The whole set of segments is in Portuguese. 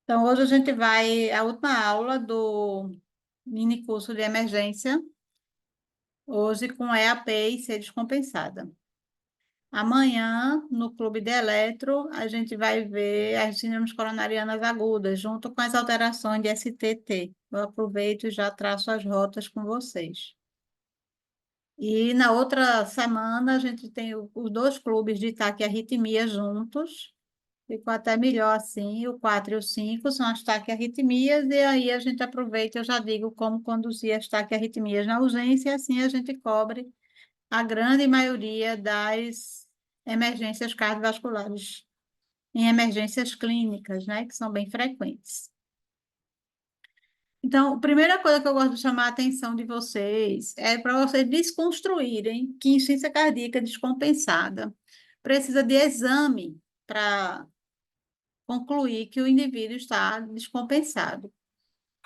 Então, hoje a gente vai à última aula do mini curso de emergência, hoje com EAP e C descompensada. Amanhã, no Clube de Eletro, a gente vai ver as síndromes coronarianas agudas, junto com as alterações de STT. Eu aproveito e já traço as rotas com vocês. E na outra semana, a gente tem os dois clubes de taquiarritmia juntos. Ficou até melhor assim, o 4 e o 5 são as taquiarritmias, e aí a gente aproveita, eu já digo como conduzir as taquiarritmias na urgência, e assim a gente cobre a grande maioria das emergências cardiovasculares, em emergências clínicas, né, que são bem frequentes. Então, a primeira coisa que eu gosto de chamar a atenção de vocês é para vocês desconstruírem que insuficiência cardíaca descompensada precisa de exame para concluir que o indivíduo está descompensado.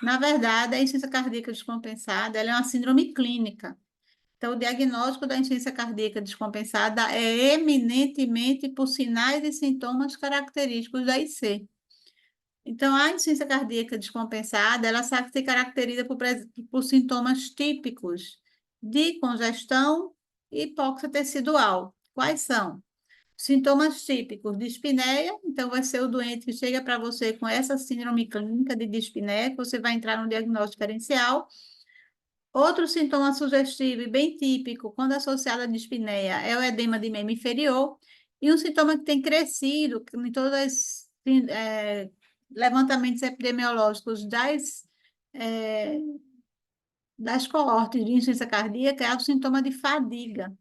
Na verdade, a insuficiência cardíaca descompensada ela é uma síndrome clínica. Então, o diagnóstico da insuficiência cardíaca descompensada é eminentemente por sinais e sintomas característicos da IC. Então, a insuficiência cardíaca descompensada, ela se caracteriza por sintomas típicos de congestão e hipóxia tecidual. Quais são? Sintomas típicos: dispneia, então vai ser o doente que chega para você com essa síndrome clínica de dispneia, que você vai entrar no diagnóstico diferencial. Outro sintoma sugestivo e bem típico, quando associado à dispneia, é o edema de membro inferior, e um sintoma que tem crescido em todos os levantamentos epidemiológicos eh, das coortes de insuficiência cardíaca é o sintoma de fadiga.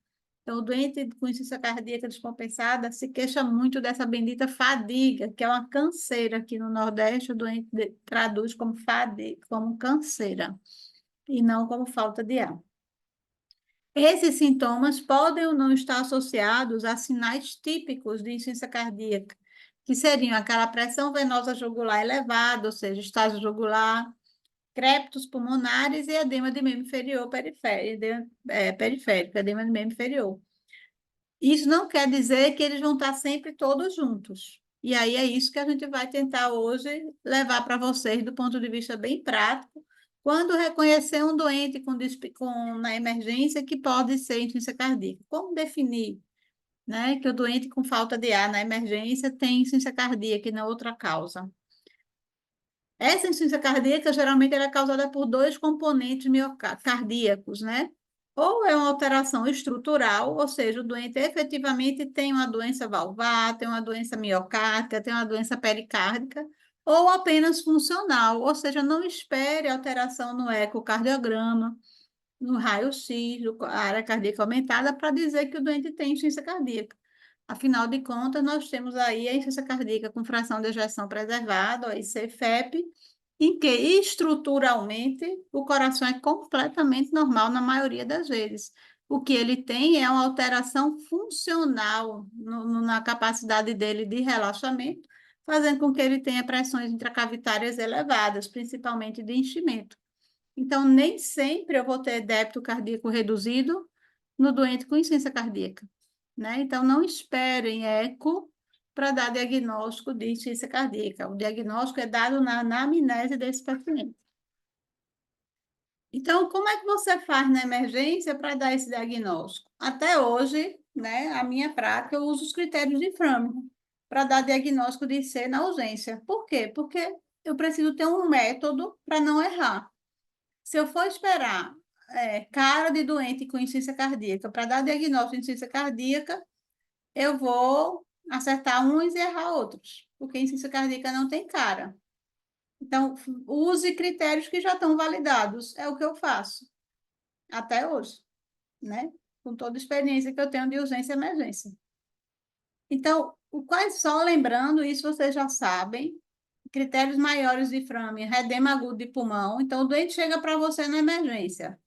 Então, o doente com insuficiência cardíaca descompensada se queixa muito dessa bendita fadiga, que é uma canseira. Aqui no Nordeste, o doente traduz como fadiga, como canseira, e não como falta de ar. Esses sintomas podem ou não estar associados a sinais típicos de insuficiência cardíaca, que seriam aquela pressão venosa jugular elevada, ou seja, estágio jugular, crépitos pulmonares e edema de membro inferior periférico, edema de membro inferior. Isso não quer dizer que eles vão estar sempre todos juntos. E aí é isso que a gente vai tentar hoje levar para vocês do ponto de vista bem prático, quando reconhecer um doente na emergência que pode ser insuficiência cardíaca. Como definir, né, que o doente com falta de ar na emergência tem insuficiência cardíaca e não outra causa? Essa insuficiência cardíaca geralmente ela é causada por dois componentes cardíacos, né? Ou é uma alteração estrutural, ou seja, o doente efetivamente tem uma doença valvar, tem uma doença miocárdica, tem uma doença pericárdica, ou apenas funcional, ou seja, não espere alteração no ecocardiograma, no raio-x, a área cardíaca aumentada, para dizer que o doente tem insuficiência cardíaca. Afinal de contas, nós temos aí a insuficiência cardíaca com fração de ejeção preservada, a ICFEP, em que estruturalmente o coração é completamente normal na maioria das vezes. O que ele tem é uma alteração funcional na capacidade dele de relaxamento, fazendo com que ele tenha pressões intracavitárias elevadas, principalmente de enchimento. Então, nem sempre eu vou ter débito cardíaco reduzido no doente com insuficiência cardíaca, né? Então, não esperem eco para dar diagnóstico de insuficiência cardíaca. O diagnóstico é dado na anamnese desse paciente. Então, como é que você faz na emergência para dar esse diagnóstico? Até hoje, né, a minha prática, eu uso os critérios de Framingham para dar diagnóstico de IC na urgência. Por quê? Porque eu preciso ter um método para não errar. Se eu for esperar cara de doente com insuficiência cardíaca para dar diagnóstico de insuficiência cardíaca, eu vou acertar uns e errar outros, porque insuficiência cardíaca não tem cara. Então, use critérios que já estão validados. É o que eu faço até hoje, né? Com toda a experiência que eu tenho de urgência e emergência. Então, quais só lembrando, isso vocês já sabem, critérios maiores de Framingham, edema agudo de pulmão. Então, o doente chega para você na emergência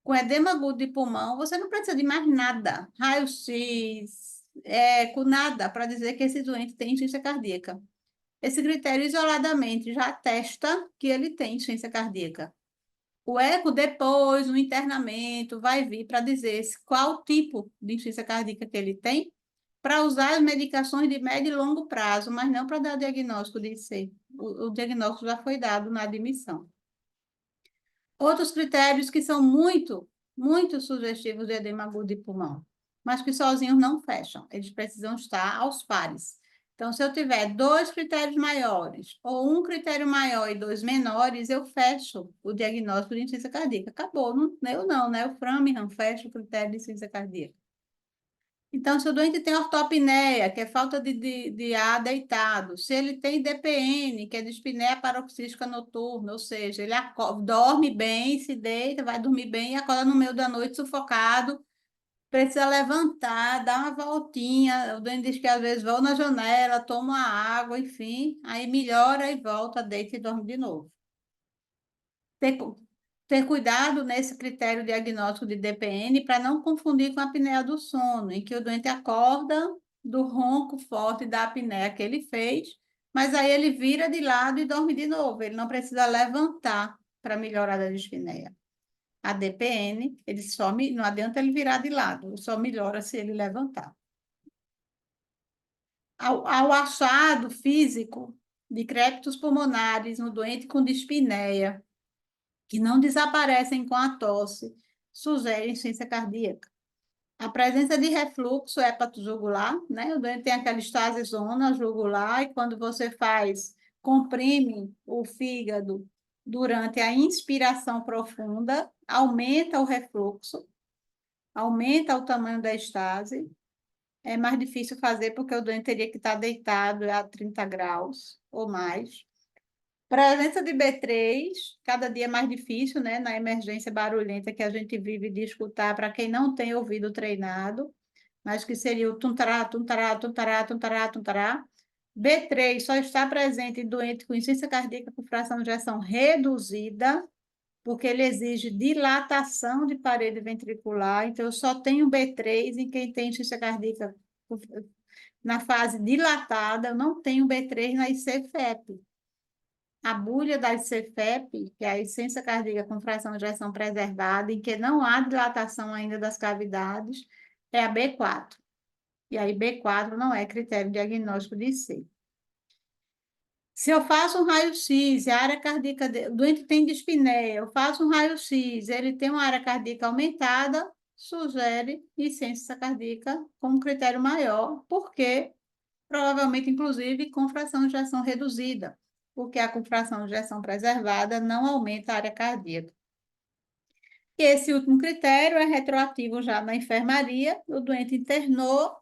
com edema agudo de pulmão, você não precisa de mais nada, raio-x, eco, nada, para dizer que esse doente tem insuficiência cardíaca. Esse critério isoladamente já atesta que ele tem insuficiência cardíaca. O eco depois, no internamento, vai vir para dizer qual tipo de insuficiência cardíaca que ele tem para usar as medicações de médio e longo prazo, mas não para dar diagnóstico de IC. O diagnóstico já foi dado na admissão. Outros critérios que são muito sugestivos de edema agudo de pulmão, mas que sozinhos não fecham. Eles precisam estar aos pares. Então, se eu tiver dois critérios maiores, ou um critério maior e dois menores, eu fecho o diagnóstico de insuficiência cardíaca. Acabou. Não, né? O Framingham fecha o critério de insuficiência cardíaca. Então, se o doente tem ortopneia, que é falta de ar deitado, se ele tem DPN, que é dispneia paroxística noturna, ou seja, ele dorme bem, se deita, vai dormir bem e acorda no meio da noite sufocado, precisa levantar, dar uma voltinha, o doente diz que às vezes vou na janela, toma água, enfim, aí melhora e volta, deita e dorme de novo. Ter, ter cuidado nesse critério diagnóstico de DPN para não confundir com a apneia do sono, em que o doente acorda do ronco forte da apneia que ele fez, mas aí ele vira de lado e dorme de novo. Ele não precisa levantar para melhorar da dispneia. A DPN, não adianta ele virar de lado, só melhora se ele levantar. Ao achado físico de crépitos pulmonares no doente com dispneia, que não desaparecem com a tosse, sugerem insuficiência cardíaca. A presença de refluxo hepatojugular, né? O doente tem aquela estase zona jugular e quando você comprime o fígado durante a inspiração profunda, aumenta o refluxo, aumenta o tamanho da estase. É mais difícil fazer porque o doente teria que estar deitado a 30 graus ou mais. Presença de B3, cada dia mais difícil, né? Na emergência barulhenta que a gente vive de escutar para quem não tem ouvido treinado, mas que seria o tuntará, tuntará, tuntará, tuntará, tuntará. B3 só está presente em doente com insuficiência cardíaca com fração de ejeção reduzida, porque ele exige dilatação de parede ventricular, então eu só tenho B3 em quem tem insuficiência cardíaca na fase dilatada, eu não tenho B3 na IC-FEP. A bulha da IC-FEP, que é a insuficiência cardíaca com fração de ejeção preservada, em que não há dilatação ainda das cavidades, é a B4. E aí, B4 não é critério diagnóstico de IC. Se eu faço um raio-x, a área cardíaca, o doente tem dispneia, eu faço um raio-x, ele tem uma área cardíaca aumentada, sugere insuficiência cardíaca como critério maior, porque provavelmente, inclusive, com fração de ejeção reduzida, porque a com fração de ejeção preservada não aumenta a área cardíaca. E esse último critério é retroativo já na enfermaria, o doente internou,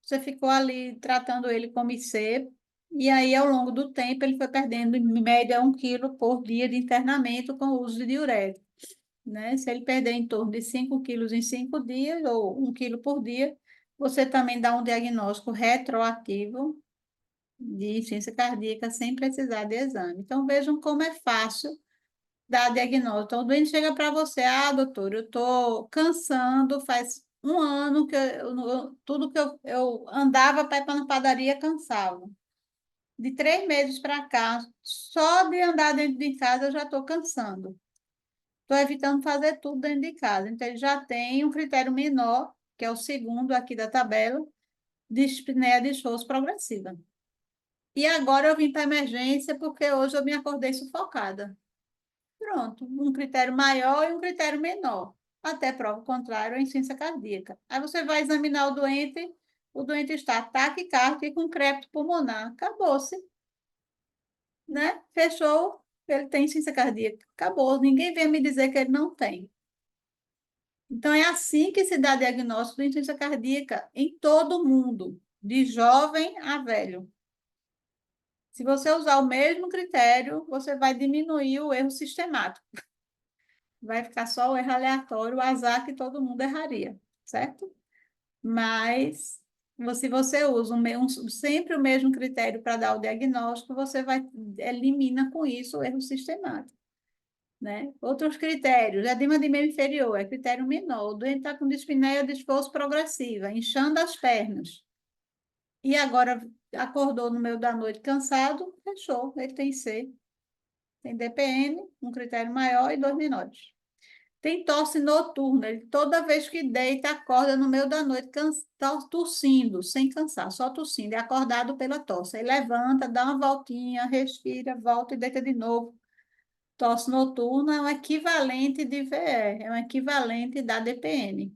você ficou ali tratando ele como IC, e aí, ao longo do tempo, ele foi perdendo, em média, 1 quilo por dia de internamento com o uso de diurético, né? Se ele perder em torno de 5 quilos em 5 dias, ou 1 quilo por dia, você também dá um diagnóstico retroativo de insuficiência cardíaca sem precisar de exame. Então, vejam como é fácil dar diagnóstico. Então, o doente chega para você, doutor, eu estou cansando, faz um ano que tudo que eu andava para ir para a padaria cansava. De 3 meses para cá, só de andar dentro de casa eu já estou cansando. Estou evitando fazer tudo dentro de casa. Então, ele já tem um critério menor, que é o segundo aqui da tabela, de dispneia de esforço progressiva. E agora eu vim para a emergência porque hoje eu me acordei sufocada. Pronto, um critério maior e um critério menor. Até prova contrário, a insuficiência cardíaca. Aí você vai examinar o doente está taquicárdico com crépito pulmonar. Acabou-se, né? Fechou, ele tem insuficiência cardíaca. Acabou, ninguém vem me dizer que ele não tem. Então, é assim que se dá diagnóstico de insuficiência cardíaca em todo o mundo, de jovem a velho. Se você usar o mesmo critério, você vai diminuir o erro sistemático. Vai ficar só o erro aleatório, o azar que todo mundo erraria, certo? Mas, se você usa sempre o mesmo critério para dar o diagnóstico, você elimina com isso o erro sistemático, né? Outros critérios, edema de membro inferior, é critério menor. O doente está com dispneia de esforço progressiva, inchando as pernas. E agora acordou no meio da noite cansado, fechou, ele tem C. Tem DPN, um critério maior e dois menores. tem tosse noturna, ele toda vez que deita, acorda no meio da noite, tossindo, sem cansar, só tossindo, é acordado pela tosse. Aí levanta, dá uma voltinha, respira, volta e deita de novo. Tosse noturna é um equivalente de VE, é um equivalente da DPN.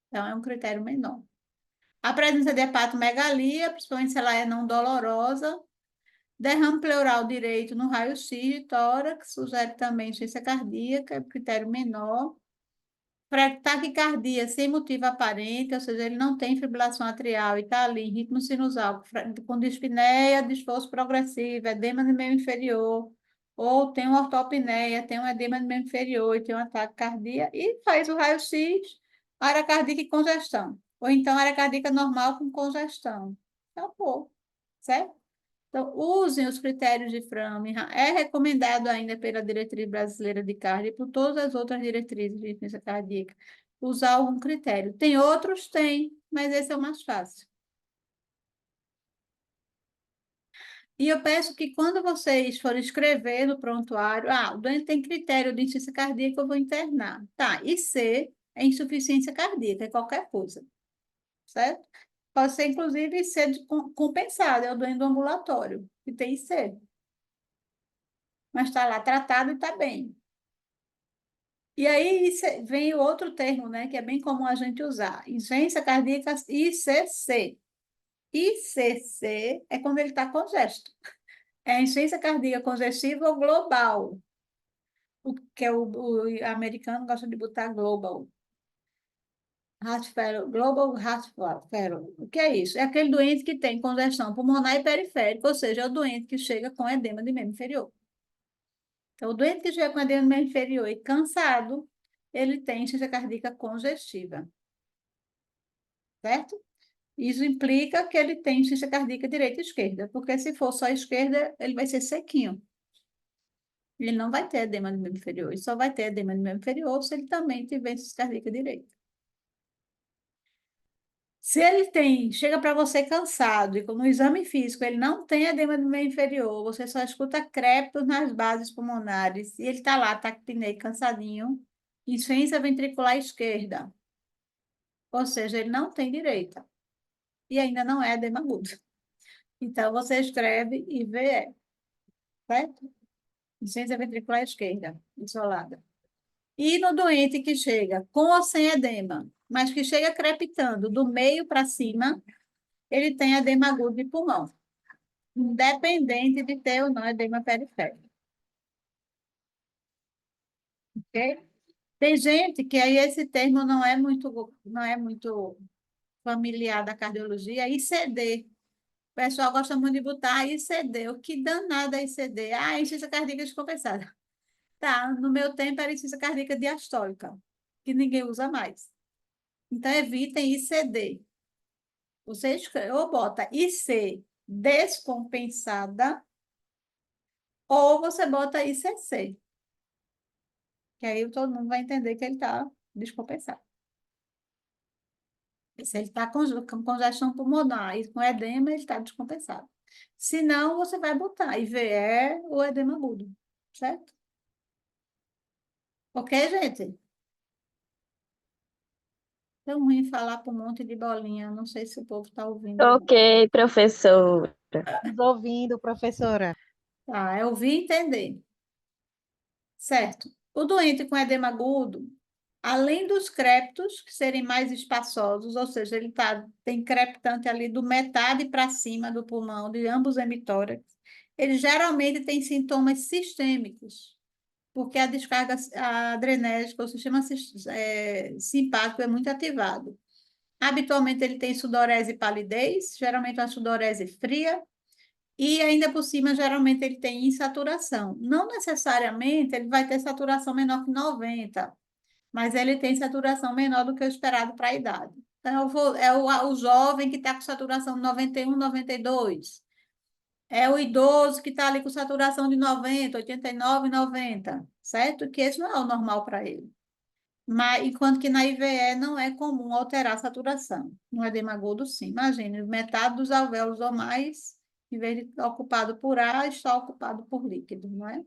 Então, é um critério menor. A presença de hepatomegalia, principalmente se ela é não dolorosa, derrame pleural direito no raio-x de tórax, sugere também insuficiência cardíaca, critério menor. Taquicardia sem motivo aparente, ou seja, ele não tem fibrilação atrial e está ali em ritmo sinusal, com dispneia, desforço progressivo, edema de membro inferior, ou tem uma ortopneia, tem um edema de membro inferior e tem um ataque cardíaco, e faz o raio-x, área cardíaca e congestão. Ou então área cardíaca normal com congestão. Acabou, certo? Então, usem os critérios de Framingham. É recomendado ainda pela Diretriz Brasileira de Cardio e por todas as outras diretrizes de ciência cardíaca usar algum critério. Tem outros? Tem, mas esse é o mais fácil. E eu peço que quando vocês forem escrever no prontuário, o doente tem critério de insuficiência cardíaca, eu vou internar. Tá, e C é insuficiência cardíaca, é qualquer coisa, certo? Pode ser, inclusive, ser compensado, é o doente do ambulatório, que tem C. Mas está lá tratado e está bem. E aí vem o outro termo, né, que é bem comum a gente usar, insuficiência cardíaca ICC. ICC é quando ele está congesto. É insuficiência cardíaca congestiva ou global, o que é o americano gosta de botar global. Heart failure, global heart failure. O que é isso? É aquele doente que tem congestão pulmonar e periférica, ou seja, é o doente que chega com edema de membro inferior. Então, o doente que chega com edema de membro inferior e cansado, ele tem insuficiência cardíaca congestiva, certo? Isso implica que ele tem insuficiência cardíaca direita e esquerda, porque se for só esquerda, ele vai ser sequinho. Ele não vai ter edema de membro inferior, ele só vai ter edema de membro inferior se ele também tiver insuficiência cardíaca direita. Se ele tem, chega para você cansado e no exame físico ele não tem edema do meio inferior, você só escuta crépitos nas bases pulmonares e ele está lá, taquipneico, cansadinho, insuficiência ventricular esquerda, ou seja, ele não tem direita e ainda não é edema agudo. Então você escreve IVE, certo? Insuficiência ventricular esquerda, isolada. E no doente que chega com ou sem edema, mas que chega crepitando do meio para cima, ele tem edema agudo de pulmão, independente de ter ou não edema periférico. Ok? Tem gente que aí esse termo não é muito familiar da cardiologia, ICD. O pessoal gosta muito de botar ICD. O que danada é ICD? Insuficiência cardíaca descompensada. Tá, no meu tempo era insuficiência cardíaca diastólica, que ninguém usa mais. Então, evitem ICD. Você escreve, ou bota IC descompensada, ou você bota ICC, que aí todo mundo vai entender que ele está descompensado. Se ele está com congestão pulmonar e com edema, ele está descompensado. Se não, você vai botar IVE ou edema agudo, certo? Ok, gente? Tão ruim falar para um monte de bolinha. Não sei se o povo está ouvindo. Ok, professor. Nos ouvindo, professora. Tá, é ouvir e entender. Certo. O doente com edema agudo, além dos crépitos, que serem mais espaçosos, ou seja, tem crepitante ali do metade para cima do pulmão, de ambos os hemitórax, ele geralmente tem sintomas sistêmicos, porque a descarga adrenérgica, o sistema simpático é muito ativado. Habitualmente ele tem sudorese e palidez, geralmente uma sudorese fria, e ainda por cima, geralmente ele tem insaturação. Não necessariamente ele vai ter saturação menor que 90, mas ele tem saturação menor do que o esperado para a idade. Então, é o jovem que está com saturação de 91, 92. É o idoso que está ali com saturação de 90, 89, 90, certo? Que esse não é o normal para ele. Mas, enquanto que na IVE não é comum alterar a saturação. No edema agudo, sim. Imagine, metade dos alvéolos ou mais, em vez de estar ocupado por ar, está ocupado por líquido, não é?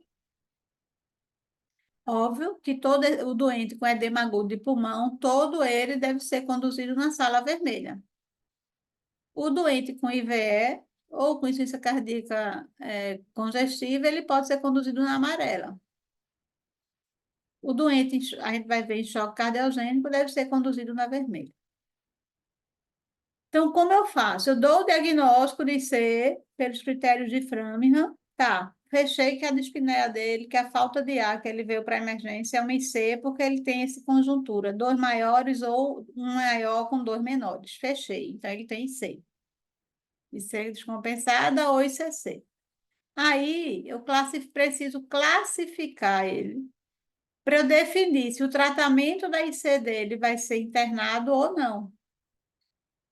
Óbvio que todo o doente com edema agudo de pulmão, todo ele deve ser conduzido na sala vermelha. O doente com IVE ou com insuficiência cardíaca congestiva, ele pode ser conduzido na amarela. O doente, a gente vai ver em choque cardiogênico, deve ser conduzido na vermelha. Então, como eu faço? Eu dou o diagnóstico de C pelos critérios de Framingham, tá? Fechei que a dispneia dele, que a falta de ar que ele veio para a emergência é uma IC, porque ele tem essa conjuntura, 2 maiores ou um maior com 2 menores. Fechei, então ele tem IC. IC descompensada ou ICC. Aí, eu preciso classificar ele para eu definir se o tratamento da IC dele vai ser internado ou não.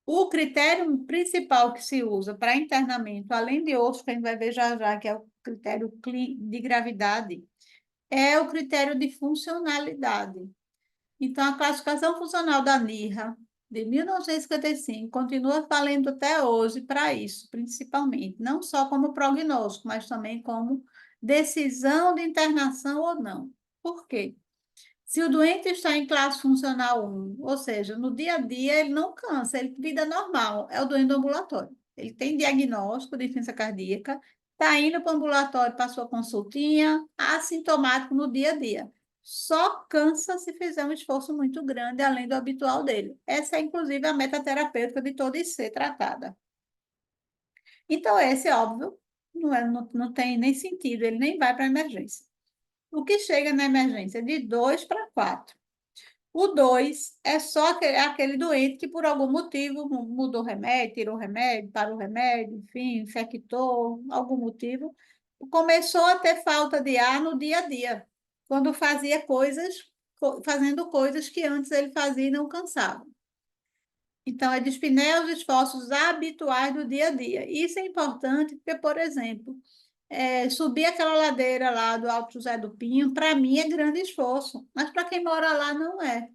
O critério principal que se usa para internamento, além de outros que a gente vai ver já já, que é o critério de gravidade, é o critério de funcionalidade. Então, a classificação funcional da NIRA, de 1955, continua valendo até hoje para isso, principalmente, não só como prognóstico, mas também como decisão de internação ou não. Por quê? Se o doente está em classe funcional 1, ou seja, no dia a dia ele não cansa, ele vida normal, é o doente do ambulatório. Ele tem diagnóstico de insuficiência cardíaca, está indo para o ambulatório para sua consultinha, assintomático no dia a dia. Só cansa se fizer um esforço muito grande, além do habitual dele. Essa é, inclusive, a meta terapêutica de toda IC tratada. Então, esse, óbvio, não tem nem sentido, ele nem vai para a emergência. O que chega na emergência? De 2 para 4. O 2 é só aquele doente que, por algum motivo, mudou o remédio, tirou o remédio, parou o remédio, enfim, infectou, algum motivo, começou a ter falta de ar no dia a dia, quando fazia fazendo coisas que antes ele fazia e não cansava. Então, é dispneia os esforços habituais do dia a dia. Isso é importante porque, por exemplo, subir aquela ladeira lá do Alto José do Pinho, para mim é grande esforço, mas para quem mora lá não é.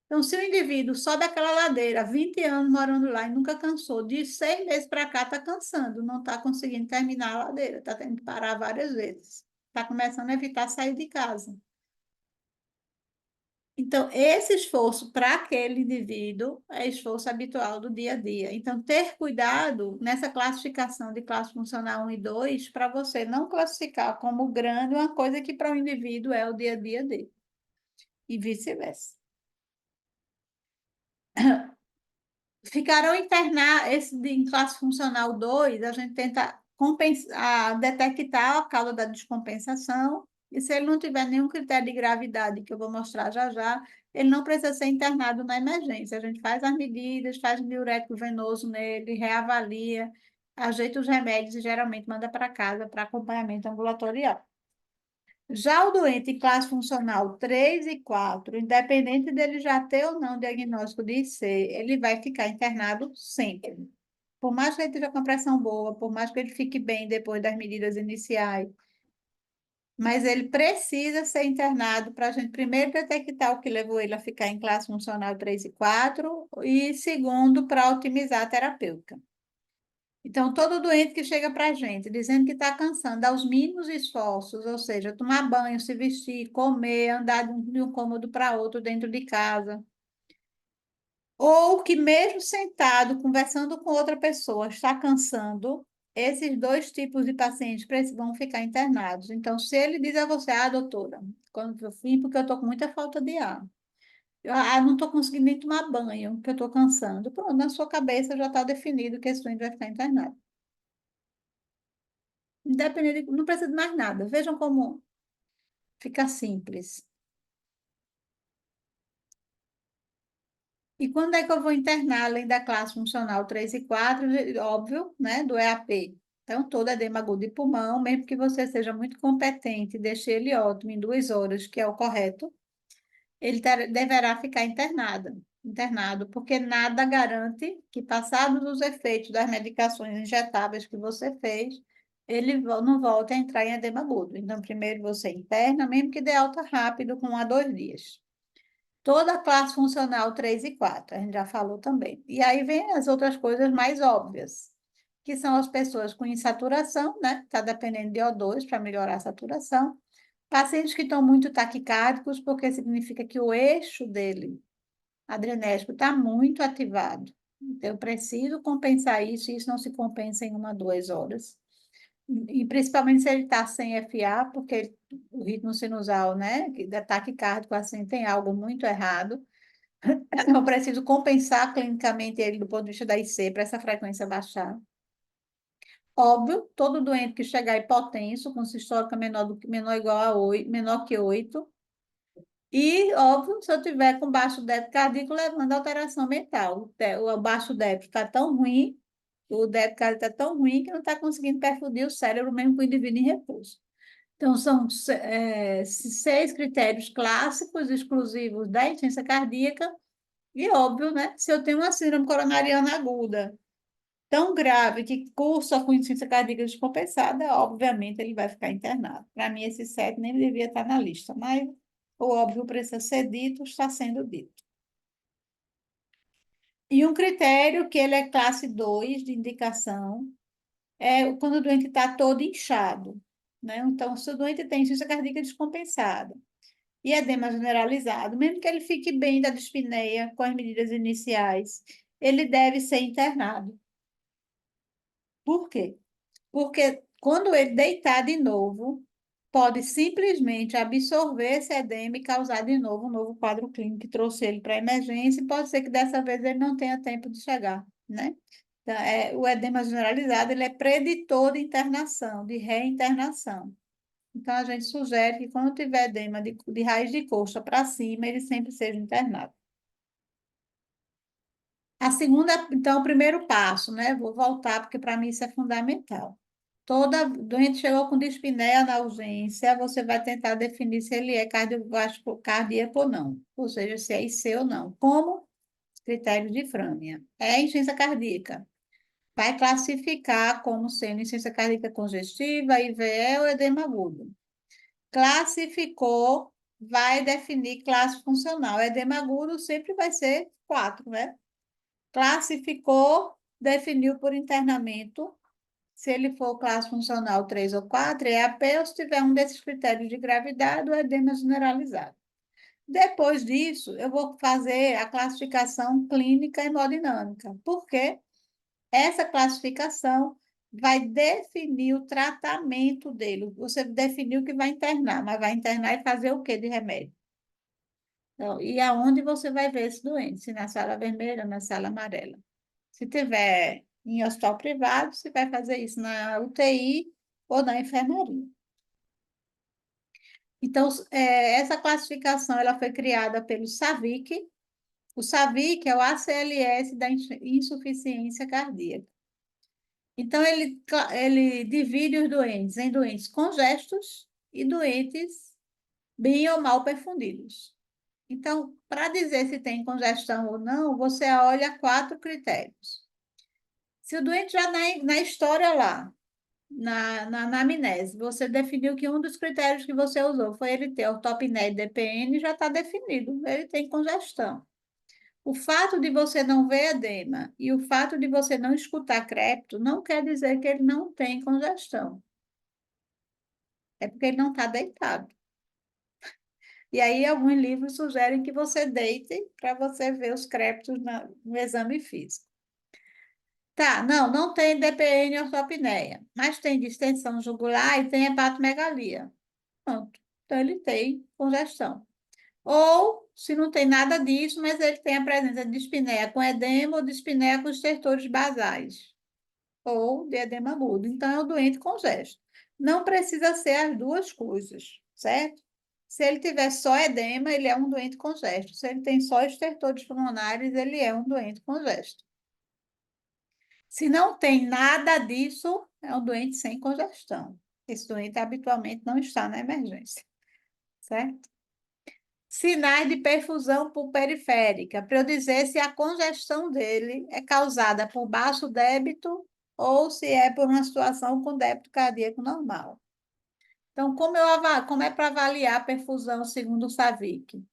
Então, se o indivíduo sobe aquela ladeira, 20 anos morando lá e nunca cansou, de 6 meses para cá está cansando, não está conseguindo terminar a ladeira, está tendo que parar várias vezes, está começando a evitar sair de casa. Então, esse esforço para aquele indivíduo é esforço habitual do dia a dia. Então, ter cuidado nessa classificação de classe funcional 1 e 2 para você não classificar como grande uma coisa que para o indivíduo é o dia a dia dele, e vice-versa. Ficarão internar, esse em classe funcional 2, a gente tenta detectar a causa da descompensação, e se ele não tiver nenhum critério de gravidade, que eu vou mostrar já já, ele não precisa ser internado na emergência. A gente faz as medidas, faz um diurético venoso nele, reavalia, ajeita os remédios e geralmente manda para casa para acompanhamento ambulatorial. Já o doente em classe funcional 3 e 4, independente dele já ter ou não diagnóstico de IC, ele vai ficar internado sempre. Por mais que ele esteja com a pressão boa, por mais que ele fique bem depois das medidas iniciais, mas ele precisa ser internado para a gente primeiro detectar o que levou ele a ficar em classe funcional 3 e 4, e segundo, para otimizar a terapêutica. Então, todo doente que chega para a gente dizendo que está cansando, dá os mínimos esforços, ou seja, tomar banho, se vestir, comer, andar de um cômodo para outro dentro de casa, ou que mesmo sentado, conversando com outra pessoa, está cansando, esses dois tipos de pacientes vão ficar internados. Então, se ele diz a você, doutora, quando eu vim, porque eu estou com muita falta de ar, não estou conseguindo nem tomar banho, porque eu estou cansando, pronto, na sua cabeça já está definido que esse doente vai ficar internado. Independente, não precisa de mais nada. Vejam como fica simples. E quando é que eu vou internar, além da classe funcional 3 e 4, óbvio, né, do EAP? Então, todo edema agudo de pulmão, mesmo que você seja muito competente, deixe ele ótimo em 2 horas, que é o correto, ele deverá ficar internado, porque nada garante que, passados os efeitos das medicações injetáveis que você fez, ele não volte a entrar em edema agudo. Então, primeiro você interna, mesmo que dê alta rápido, com 1 a 2 dias. Toda a classe funcional 3 e 4, a gente já falou também. E aí vem as outras coisas mais óbvias, que são as pessoas com insaturação, né? Está dependendo de O2 para melhorar a saturação. Pacientes que estão muito taquicárdicos, porque significa que o eixo dele, adrenérgico, está muito ativado. Então, eu preciso compensar isso, e isso não se compensa em 1 a 2 horas. E principalmente se ele está sem FA, porque o ritmo sinusal, né, de ataque cardíaco, assim, tem algo muito errado. Eu preciso compensar clinicamente ele do ponto de vista da IC para essa frequência baixar. Óbvio, todo doente que chegar hipotenso, com sistólica menor ou igual a 8, menor que 8, e, óbvio, se eu tiver com baixo débito cardíaco, levando a alteração mental. O baixo débito está tão ruim, o débito cardíaco está tão ruim que não está conseguindo perfundir o cérebro mesmo com o indivíduo em repouso. Então, são 6 critérios clássicos, exclusivos da insuficiência cardíaca, e óbvio, né? Se eu tenho uma síndrome coronariana aguda tão grave que cursa com insuficiência cardíaca descompensada, obviamente ele vai ficar internado. Para mim, esse 7 nem devia estar na lista, mas o óbvio precisa ser dito, está sendo dito. E um critério que ele é classe 2 de indicação é quando o doente está todo inchado, né? Então, se o doente tem insuficiência cardíaca descompensada e edema generalizado, mesmo que ele fique bem da dispneia com as medidas iniciais, ele deve ser internado. Por quê? Porque quando ele deitar de novo, pode simplesmente absorver esse edema e causar de novo um novo quadro clínico que trouxe ele para a emergência, e pode ser que dessa vez ele não tenha tempo de chegar, né? Então, o edema generalizado, ele é preditor de internação, de reinternação. Então, a gente sugere que quando tiver edema de raiz de coxa para cima, ele sempre seja internado. A segunda, então, o primeiro passo, né? Vou voltar, porque para mim isso é fundamental. Toda doente chegou com dispneia na urgência, você vai tentar definir se ele é cardiovascular, cardíaco ou não, ou seja, se é IC ou não. Como? Critério de Framingham. É insuficiência cardíaca. Vai classificar como sendo insuficiência cardíaca congestiva, IVE ou edema agudo. Classificou, vai definir classe funcional. Edema agudo sempre vai ser 4, né? Classificou, definiu por internamento. Se ele for classe funcional 3 ou 4, é AP, ou se tiver um desses critérios de gravidade, o edema generalizado. Depois disso, eu vou fazer a classificação clínica hemodinâmica, porque essa classificação vai definir o tratamento dele. Você definiu que vai internar, mas vai internar e fazer o que de remédio? Então, e aonde você vai ver esse doente? Se na sala vermelha ou na sala amarela. Se tiver em hospital privado, você vai fazer isso na UTI ou na enfermaria. Então, essa classificação ela foi criada pelo SAVIC. O SAVIC é o ACLS da insuficiência cardíaca. Então, ele divide os doentes em doentes congestos e doentes bem ou mal perfundidos. Então, para dizer se tem congestão ou não, você olha 4 critérios. Se o doente já na história lá, na anamnese, você definiu que um dos critérios que você usou foi ele ter ortopneia e DPN, já está definido, ele tem congestão. O fato de você não ver edema e o fato de você não escutar crepito não quer dizer que ele não tem congestão. É porque ele não está deitado. E aí, alguns livros sugerem que você deite para você ver os crépitos no exame físico. Tá, não tem DPN e ortopneia, mas tem distensão jugular e tem hepatomegalia. Pronto. Então, ele tem congestão. Ou, se não tem nada disso, mas ele tem a presença de dispneia com edema ou dispneia com estertores basais, ou de edema agudo. Então, é o doente congesto. Não precisa ser as duas coisas, certo? Se ele tiver só edema, ele é um doente congesto. Se ele tem só estertores pulmonares, ele é um doente congesto. Se não tem nada disso, é um doente sem congestão. Esse doente habitualmente não está na emergência, certo? Sinais de perfusão periférica, para eu dizer se a congestão dele é causada por baixo débito ou se é por uma situação com débito cardíaco normal. Então, como é para avaliar a perfusão segundo o SAVIC?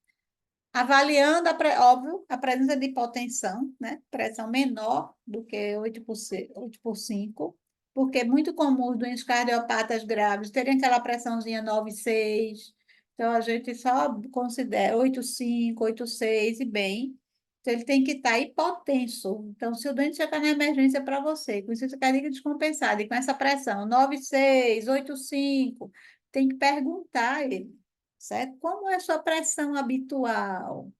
Avaliando, óbvio, a presença de hipotensão, né? Pressão menor do que 8 por 5, porque é muito comum os doentes cardiopatas graves terem aquela pressãozinha 9,6. Então, a gente só considera 8,5, 8,6 e bem. Então, ele tem que estar hipotenso. Então, se o doente chegar na emergência para você, com insuficiência cardíaca descompensada e com essa pressão 9,6, 8,5, tem que perguntar a ele, certo? Como é a sua pressão habitual?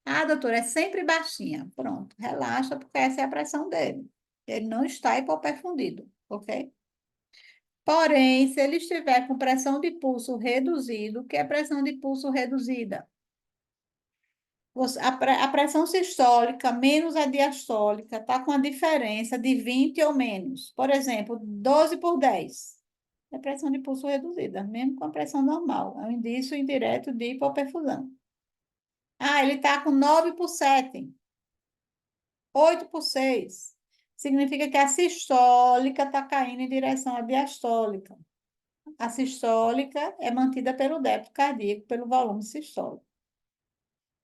Ah, doutora, é sempre baixinha. Pronto, relaxa, porque essa é a pressão dele. Ele não está hipoperfundido, ok? Porém, se ele estiver com pressão de pulso reduzido, o que é pressão de pulso reduzida? A pressão sistólica menos a diastólica está com a diferença de 20 ou menos. Por exemplo, 12 por 10. É pressão de pulso reduzida, mesmo com a pressão normal. É um indício indireto de hipoperfusão. Ah, ele está com 9 por 7. 8 por 6. Significa que a sistólica está caindo em direção à diastólica. A sistólica é mantida pelo débito cardíaco, pelo volume sistólico.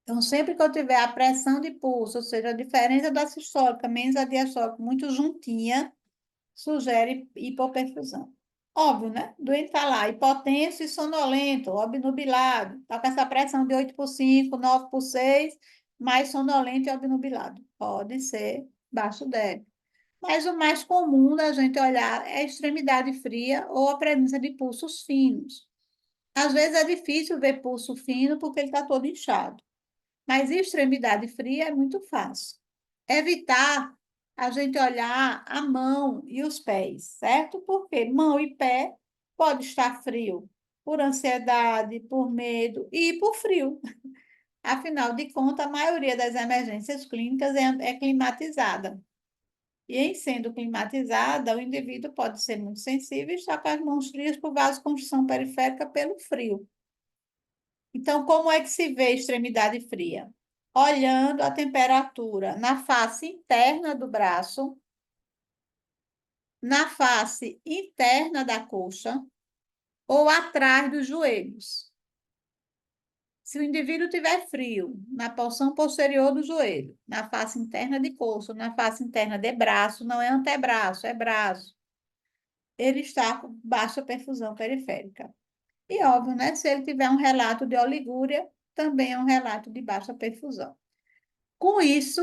Então, sempre que eu tiver a pressão de pulso, ou seja, a diferença da sistólica menos a diastólica muito juntinha, sugere hipoperfusão. Óbvio, né? O doente está lá, hipotenso e sonolento, obnubilado. Está com essa pressão de 8 por 5, 9 por 6, mais sonolento e obnubilado. Pode ser baixo débito. Mas o mais comum da gente olhar é a extremidade fria ou a presença de pulsos finos. Às vezes é difícil ver pulso fino porque ele está todo inchado. Mas extremidade fria é muito fácil. Evitar a gente olhar a mão e os pés, certo? Porque mão e pé pode estar frio por ansiedade, por medo e por frio. Afinal de contas, a maioria das emergências clínicas é climatizada. E em sendo climatizada, o indivíduo pode ser muito sensível e estar com as mãos frias por vasoconstrição periférica pelo frio. Então, como é que se vê extremidade fria? Olhando a temperatura na face interna do braço, na face interna da coxa ou atrás dos joelhos. Se o indivíduo tiver frio na porção posterior do joelho, na face interna de coxa, na face interna de braço, não é antebraço, é braço, ele está com baixa perfusão periférica. E óbvio, né? Se ele tiver um relato de oligúria, também é um relato de baixa perfusão. Com isso,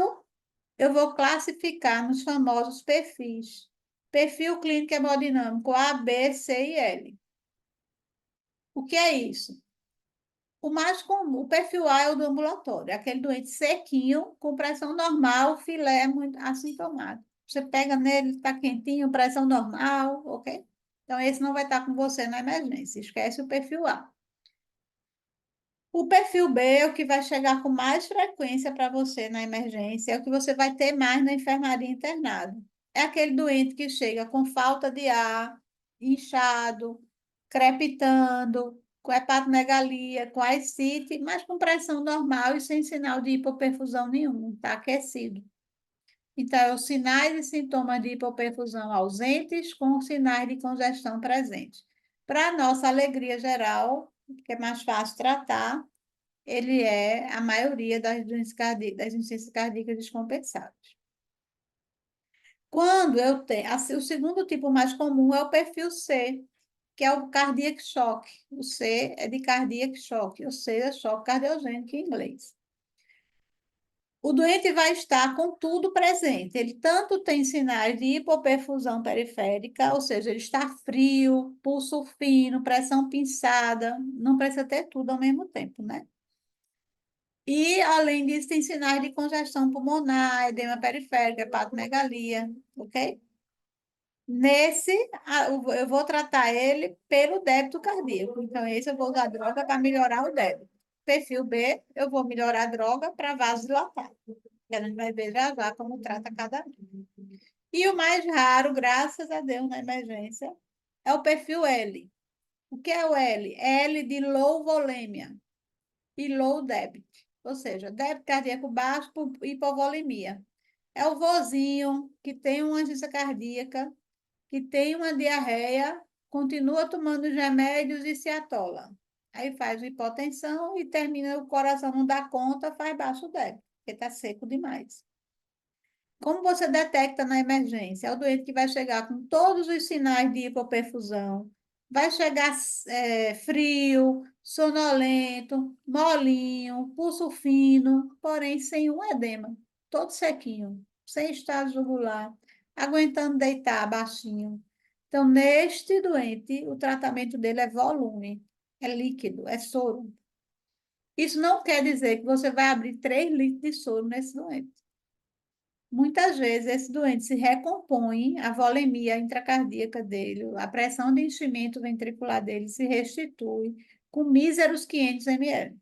eu vou classificar nos famosos perfis. Perfil clínico hemodinâmico A, B, C e L. O que é isso? O mais comum, o perfil A é o do ambulatório, é aquele doente sequinho, com pressão normal, filé muito assintomático. Você pega nele, está quentinho, pressão normal, ok? Então, esse não vai estar com você na emergência, esquece o perfil A. O perfil B é o que vai chegar com mais frequência para você na emergência, é o que você vai ter mais na enfermaria internada. É aquele doente que chega com falta de ar, inchado, crepitando, com hepatomegalia, com ascite, mas com pressão normal e sem sinal de hipoperfusão nenhum, está aquecido. Então, os sinais e sintomas de hipoperfusão ausentes com sinais de congestão presentes. Para nossa alegria geral, que é mais fácil tratar, ele é a maioria das insuficiências cardíacas descompensadas. Quando eu tenho, assim, o segundo tipo mais comum é o perfil C, que é o cardiac shock. O C é de cardiac shock, o C é choque cardiogênico em inglês. O doente vai estar com tudo presente. Ele tanto tem sinais de hipoperfusão periférica, ou seja, ele está frio, pulso fino, pressão pinçada, não precisa ter tudo ao mesmo tempo, né? E, além disso, tem sinais de congestão pulmonar, edema periférico, hepatomegalia, ok? Nesse, eu vou tratar ele pelo débito cardíaco. Então, esse eu vou usar droga para melhorar o débito. Perfil B, eu vou melhorar a droga para vasodilatar. A gente vai ver já já como trata cada um. E o mais raro, graças a Deus, na emergência, é o perfil L. O que é o L? L de low volemia e low debit. Ou seja, débito cardíaco baixo por hipovolemia. É o vozinho que tem uma insuficiência cardíaca, que tem uma diarreia, continua tomando os remédios e se atola. Aí faz hipotensão e termina, o coração não dá conta, faz baixo débito, porque está seco demais. Como você detecta na emergência? É o doente que vai chegar com todos os sinais de hipoperfusão, vai chegar frio, sonolento, molinho, pulso fino, porém sem um edema, todo sequinho, sem estado jugular, aguentando deitar baixinho. Então, neste doente, o tratamento dele é volume, é líquido, é soro. Isso não quer dizer que você vai abrir 3 litros de soro nesse doente. Muitas vezes esse doente se recompõe, a volemia intracardíaca dele, a pressão de enchimento ventricular dele se restitui com míseros 500 ml.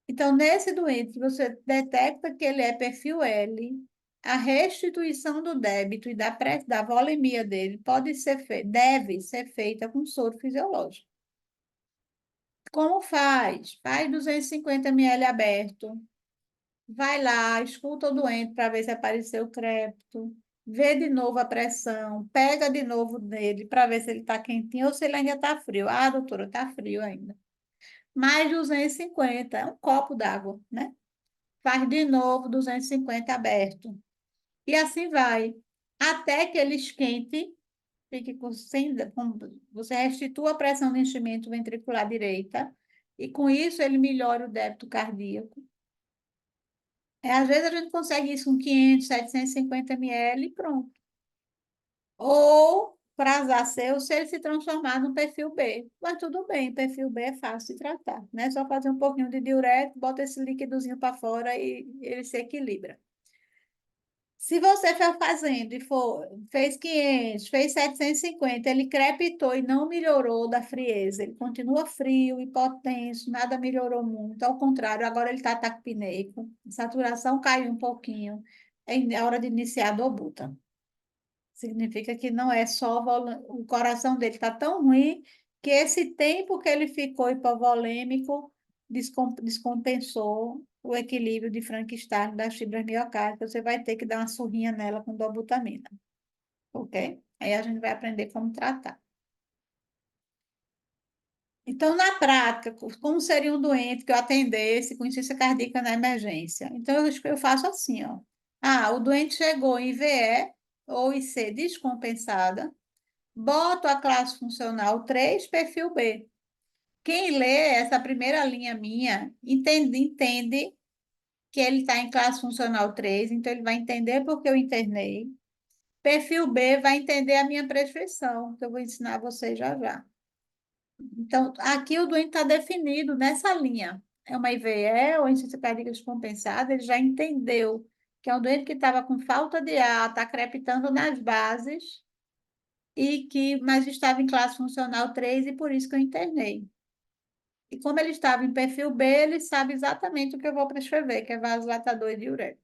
Então, nesse doente que você detecta que ele é perfil L, a restituição do débito e da volemia dele deve ser feita com soro fisiológico. Como faz? Faz 250 ml aberto, vai lá, escuta o doente para ver se apareceu o crépito, vê de novo a pressão, pega de novo nele para ver se ele está quentinho ou se ele ainda está frio. Ah, doutora, está frio ainda. Mais 250, é um copo d'água, né? Faz de novo 250 aberto. E assim vai, até que ele esquente, fique você restitua a pressão de enchimento ventricular direita, e com isso ele melhora o débito cardíaco. Às vezes a gente consegue isso com 500, 750 ml e pronto. Ou, para azar seu, se ele se transformar no perfil B. Mas tudo bem, perfil B é fácil de tratar, né? Só fazer um pouquinho de diurético, bota esse líquidozinho para fora e ele se equilibra. Se você for fazendo e fez 500, fez 750, ele crepitou e não melhorou da frieza, ele continua frio, hipotenso, nada melhorou muito, ao contrário, agora ele está taquipneico, saturação caiu um pouquinho, é hora de iniciar a dobuta. Significa que não é só o coração dele está tão ruim que esse tempo que ele ficou hipovolêmico descompensou o equilíbrio de Frankenstein das fibras miocárdias. Você vai ter que dar uma surrinha nela com dobutamina, ok? Aí a gente vai aprender como tratar. Então, na prática, como seria um doente que eu atendesse com insuficiência cardíaca na emergência? Então, eu faço assim, ó. Ah, o doente chegou em VE ou IC descompensada, boto a classe funcional 3, perfil B. Quem lê essa primeira linha minha entende que ele está em classe funcional 3, então ele vai entender porque eu internei. Perfil B vai entender a minha prescrição, que eu vou ensinar a vocês já já. Então, aqui o doente está definido nessa linha. É uma IVE ou insuficiência cardíaca descompensada, ele já entendeu que é um doente que estava com falta de ar, está crepitando nas bases, mas estava em classe funcional 3 e por isso que eu internei. E como ele estava em perfil B, ele sabe exatamente o que eu vou prescrever, que é vasodilatador e diurético.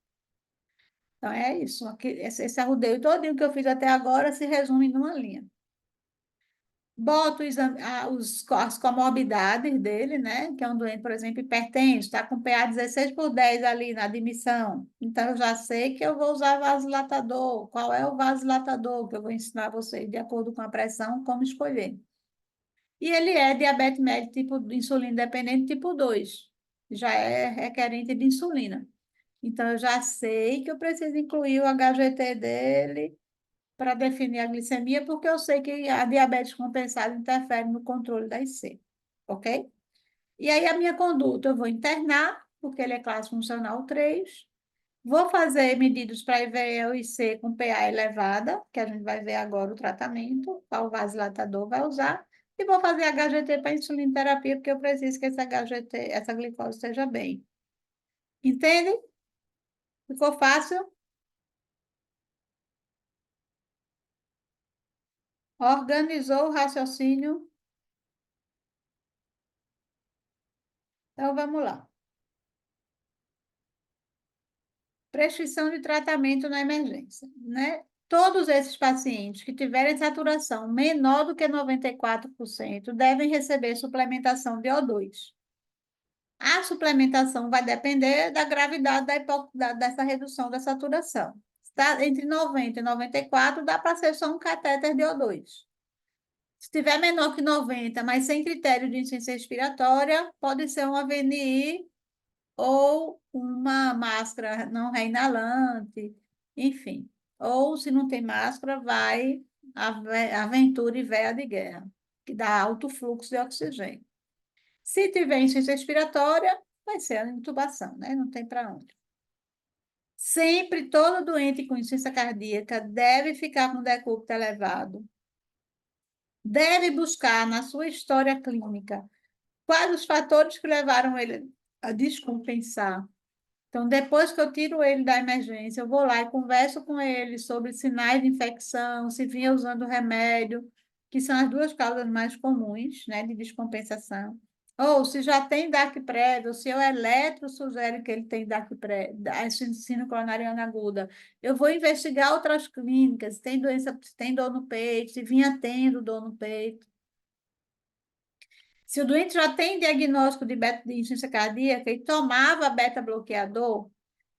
Então, é isso. Aqui, esse arrudeio todinho que eu fiz até agora se resume numa linha. Boto as comorbidades dele, né? Que é um doente, por exemplo, hipertenso, está com PA 16/10 ali na admissão. Então, eu já sei que eu vou usar vasodilatador. Qual é o vasodilatador que eu vou ensinar a vocês, de acordo com a pressão, como escolher. E ele é diabetes médio tipo insulina dependente tipo 2. Já é requerente de insulina. Então, eu já sei que eu preciso incluir o HGT dele para definir a glicemia, porque eu sei que a diabetes compensada interfere no controle da IC, ok? E aí, a minha conduta, eu vou internar, porque ele é classe funcional 3, vou fazer medidas para IVE ou IC com PA elevada, que a gente vai ver agora o tratamento, qual vasodilatador vai usar, e vou fazer HGT para insulinoterapia, porque eu preciso que esse HGT, essa glicose esteja bem. Entende? Ficou fácil? Organizou o raciocínio? Então, vamos lá. Prescrição de tratamento na emergência, né? Todos esses pacientes que tiverem saturação menor do que 94% devem receber suplementação de O2. A suplementação vai depender da gravidade dessa redução da saturação. Está entre 90 e 94, dá para ser só um catéter de O2. Se tiver menor que 90, mas sem critério de insuficiência respiratória, pode ser um AVNI ou uma máscara não reinalante, enfim. Ou, se não tem máscara, vai a Ventura e Véia de Guerra, que dá alto fluxo de oxigênio. Se tiver insuficiência respiratória, vai ser a intubação, né? Não tem para onde. Sempre todo doente com insuficiência cardíaca deve ficar com decúbito elevado. Deve buscar na sua história clínica quais os fatores que levaram ele a descompensar. Então, depois que eu tiro ele da emergência, eu vou lá e converso com ele sobre sinais de infecção, se vinha usando remédio, que são as duas causas mais comuns, né, de descompensação. Ou se já tem DAC prévio, ou se o eletro sugere que ele tem DAC prévio, insuficiência coronariana aguda. Eu vou investigar outras clínicas, se tem doença, se tem dor no peito, se vinha tendo dor no peito. Se o doente já tem diagnóstico de insuficiência cardíaca e tomava beta-bloqueador,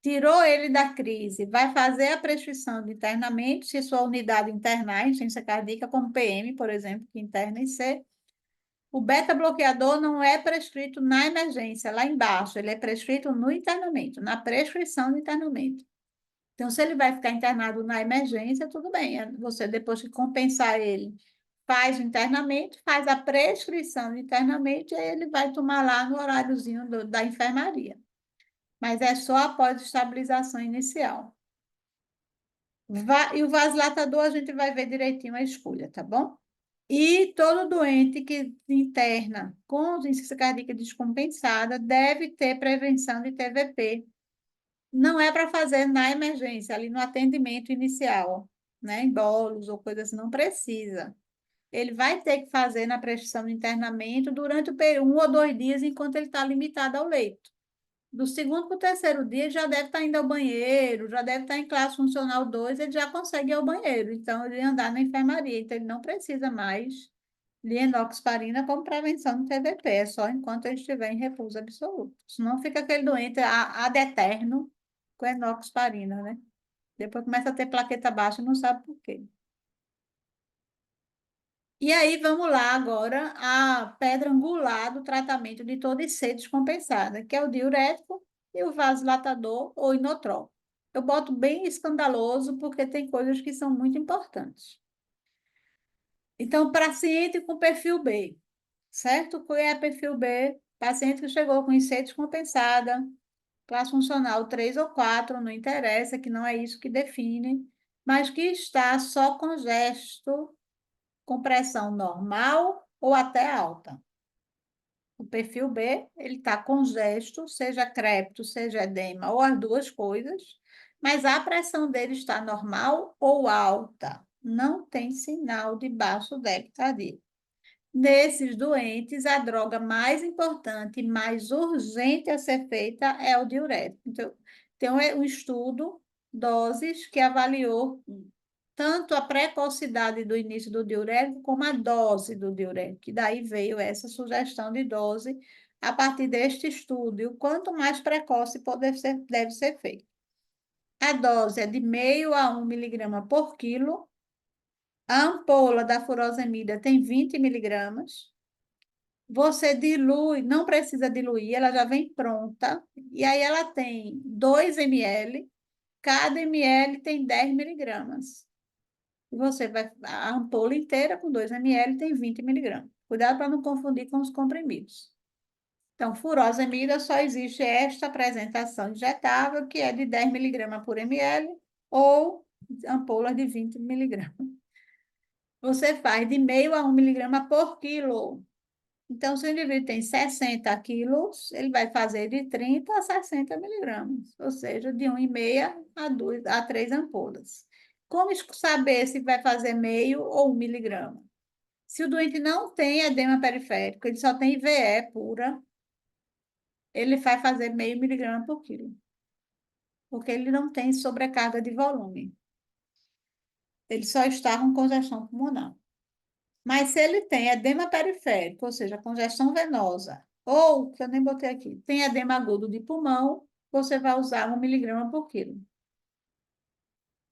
tirou ele da crise, vai fazer a prescrição de internamento, se sua unidade internar em insuficiência cardíaca, como PM, por exemplo, que interna em C, o beta-bloqueador não é prescrito na emergência, lá embaixo, ele é prescrito no internamento, na prescrição de internamento. Então, se ele vai ficar internado na emergência, tudo bem, você depois que compensar ele faz o internamento, faz a prescrição de internamento e aí ele vai tomar lá no horáriozinho da enfermaria. Mas é só após estabilização inicial. E o vasodilatador a gente vai ver direitinho a escolha, tá bom? E todo doente que interna com insuficiência cardíaca descompensada deve ter prevenção de TVP. Não é para fazer na emergência, ali no atendimento inicial, né? Em bolos ou coisas, não precisa. Ele vai ter que fazer na prescrição de internamento durante o período, 1 ou 2 dias, enquanto ele está limitado ao leito. Do segundo para o terceiro dia, ele já deve estar indo ao banheiro, já deve estar em classe funcional 2, ele já consegue ir ao banheiro. Então, ele andar na enfermaria. Então, ele não precisa mais de enoxaparina como prevenção do TVP, é só enquanto ele estiver em repouso absoluto. Senão fica aquele doente ad eterno com enoxaparina, né? Depois começa a ter plaqueta baixa e não sabe por quê. E aí, vamos lá agora a pedra angular do tratamento de toda IC descompensada, que é o diurético e o vasodilatador ou inotrópico. Eu boto bem escandaloso porque tem coisas que são muito importantes. Então, paciente com perfil B, certo? Qual é perfil B? Paciente que chegou com IC descompensada, classe funcional 3 ou 4, não interessa, que não é isso que define, mas que está só com gesto com pressão normal ou até alta. O perfil B, ele está congesto, seja crepto, seja edema, ou as duas coisas, mas a pressão dele está normal ou alta. Não tem sinal de baixo débito cardíaco. Nesses doentes, a droga mais importante e mais urgente a ser feita é o diurético. Então, tem um estudo, doses, que avaliou tanto a precocidade do início do diurético como a dose do diurético. E daí veio essa sugestão de dose a partir deste estudo. E o quanto mais precoce deve ser feito. A dose é de 0,5 a 1 miligrama por quilo. A ampola da furosemida tem 20 miligramas. Você dilui, não precisa diluir, ela já vem pronta. E aí ela tem 2 ml, cada ml tem 10 miligramas. Você vai, a ampola inteira com 2 ml tem 20 miligramas. Cuidado para não confundir com os comprimidos. Então, furosemida só existe esta apresentação injetável, que é de 10 miligramas por ml, ou ampolas de 20 miligramas. Você faz de 0,5 a 1 miligrama por quilo. Então, se o indivíduo tem 60 quilos, ele vai fazer de 30 a 60 miligramas, ou seja, de 1,5 a 3 ampolas. Como saber se vai fazer meio ou 1 miligrama? Se o doente não tem edema periférico, ele só tem IVE pura, ele vai fazer 0,5 miligrama por quilo, porque ele não tem sobrecarga de volume. Ele só está com congestão pulmonar. Mas se ele tem edema periférico, ou seja, congestão venosa, ou, que eu nem botei aqui, tem edema agudo de pulmão, você vai usar 1 miligrama por quilo.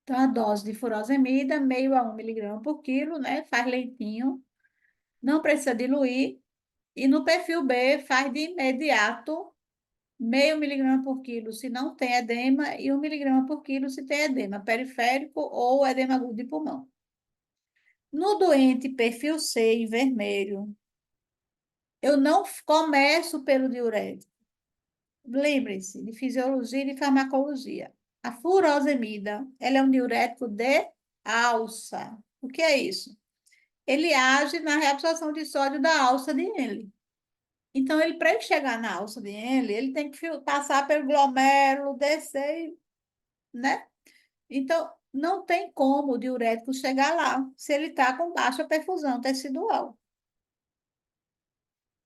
Então, a dose de furosemida, 0,5 a 1 miligrama por quilo, né? Faz leitinho, não precisa diluir. E no perfil B, faz de imediato meio miligrama por quilo se não tem edema e 1 miligrama por quilo se tem edema periférico ou edema agudo de pulmão. No doente perfil C em vermelho, eu não começo pelo diurético. Lembre-se de fisiologia e de farmacologia. A furosemida, ela é um diurético de alça. O que é isso? Ele age na reabsorção de sódio da alça de Henle. Então, para ele chegar na alça de Henle, ele tem que passar pelo glomérulo, descer, né? Então, não tem como o diurético chegar lá, se ele está com baixa perfusão tecidual.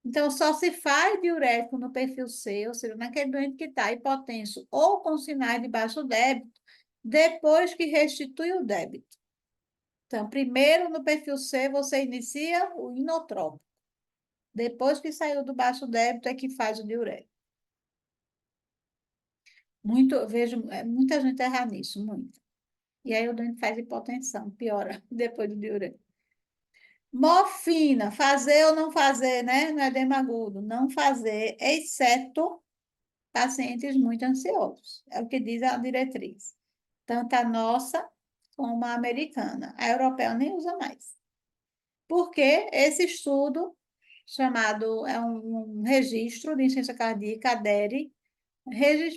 Então, só se faz diurético no perfil C, ou seja, naquele doente que está hipotenso ou com sinais de baixo débito, depois que restitui o débito. Então, primeiro no perfil C, você inicia o inotrópico. Depois que saiu do baixo débito, é que faz o diurético. Vejo muita gente errar nisso, muito. E aí o doente faz hipotensão, piora depois do diurético. Morfina, fazer ou não fazer, né? No edema agudo, não fazer, exceto pacientes muito ansiosos. É o que diz a diretriz. Tanto a nossa como a americana. A europeia nem usa mais. Porque esse estudo, chamado, é um registro de insuficiência cardíaca, ADERE,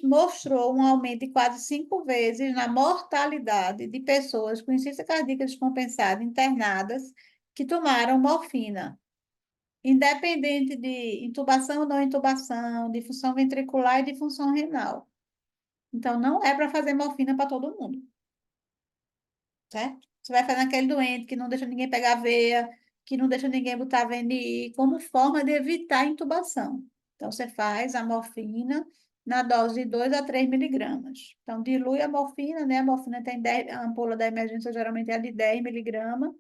mostrou um aumento de quase 5 vezes na mortalidade de pessoas com insuficiência cardíaca descompensada internadas que tomaram morfina, independente de intubação ou não intubação, de função ventricular e de função renal. Então, não é para fazer morfina para todo mundo, certo? Você vai fazer naquele doente que não deixa ninguém pegar veia, que não deixa ninguém botar VNI, como forma de evitar a intubação. Então, você faz a morfina na dose de 2 a 3 miligramas. Então, dilui a morfina, né? A morfina tem 10, a ampola da emergência geralmente é de 10 miligramas,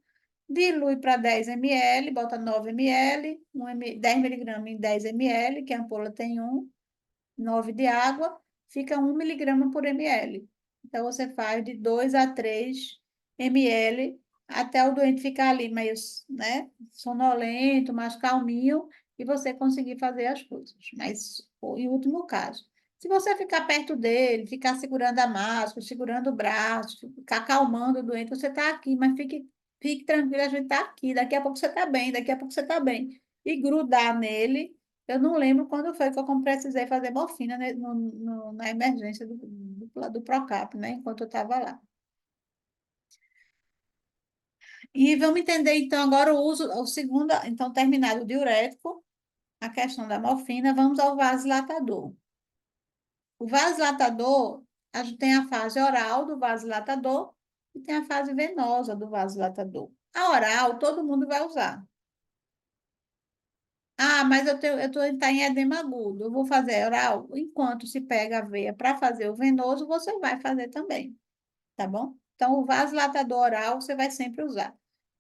dilui para 10 ml, bota 9 ml, 10 miligramas em 10 ml, que a ampola tem 9 de água, fica 1 miligrama por ml. Então, você faz de 2 a 3 ml até o doente ficar ali meio, né, sonolento, mais calminho, e você conseguir fazer as coisas. Mas, em último caso, se você ficar perto dele, ficar segurando a máscara, segurando o braço, ficar acalmando o doente, você está aqui, mas fique tranquilo, a gente está aqui, daqui a pouco você está bem, daqui a pouco você está bem. E grudar nele, eu não lembro quando foi que eu precisei fazer morfina, né, na emergência do Procap, né, enquanto eu estava lá. E vamos entender, então, agora o uso, o segundo, então, terminado o diurético, a questão da morfina, vamos ao vasodilatador. O vasodilatador, a gente tem a fase oral do vasodilatador e tem a fase venosa do vasodilatador. A oral, todo mundo vai usar. Ah, mas eu estou em edema agudo, eu vou fazer oral. Enquanto se pega a veia para fazer o venoso, você vai fazer também, tá bom? Então, o vasodilatador oral você vai sempre usar.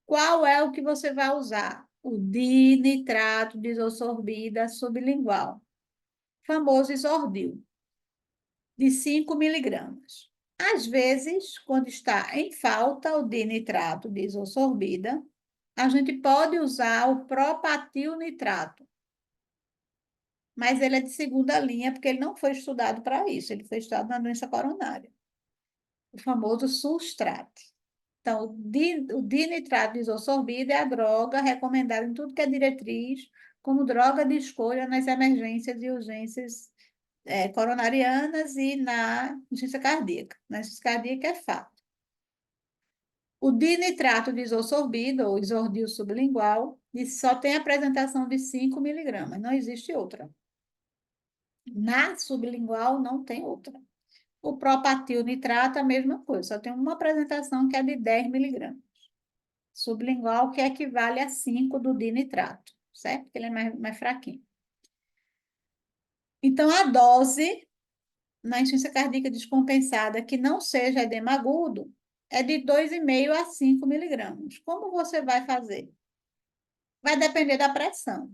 Qual é o que você vai usar? O dinitrato de isosorbida sublingual, famoso Isordil, de 5 miligramas. Às vezes, quando está em falta o dinitrato de isosorbida, a gente pode usar o propatil nitrato, mas ele é de segunda linha, porque ele não foi estudado para isso, ele foi estudado na doença coronária, o famoso Sulstrate. Então, o dinitrato de isosorbida é a droga recomendada em tudo que é diretriz, como droga de escolha nas emergências e urgências coronarianas e na insuficiência cardíaca. Na insuficiência cardíaca é fato. O dinitrato de isosorbida, ou isordil sublingual, só tem apresentação de 5 miligramas, não existe outra. Na sublingual não tem outra. O propatil nitrato, a mesma coisa, só tem uma apresentação que é de 10 miligramas. Sublingual, que equivale a 5 do dinitrato, certo? Porque ele é mais fraquinho. Então, a dose na insuficiência cardíaca descompensada que não seja edema agudo é de 2,5 a 5 miligramas. Como você vai fazer? Vai depender da pressão,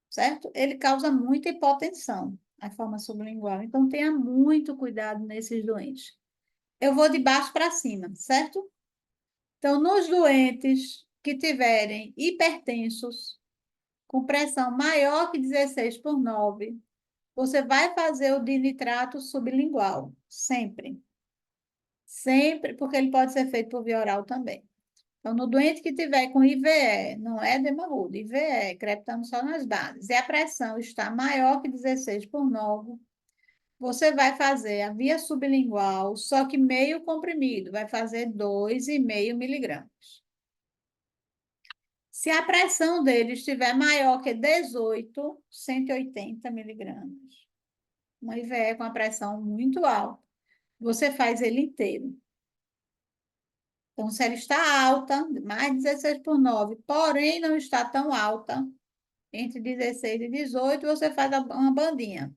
certo? Ele causa muita hipotensão, a forma sublingual. Então, tenha muito cuidado nesses doentes. Eu vou de baixo para cima, certo? Então, nos doentes que tiverem hipertensos, com pressão maior que 16 por 9, você vai fazer o dinitrato sublingual, sempre. Sempre, porque ele pode ser feito por via oral também. Então, no doente que tiver com IVE, não é edema agudo, IVE, crepitando só nas bases, e a pressão está maior que 16/9, você vai fazer a via sublingual, só que meio comprimido, vai fazer 2,5 miligramas. Se a pressão dele estiver maior que 18, 180 miligramas, uma IVE com a pressão muito alta, você faz ele inteiro. Então, se ela está alta, mais 16/9, porém não está tão alta, entre 16 e 18, você faz uma bandinha.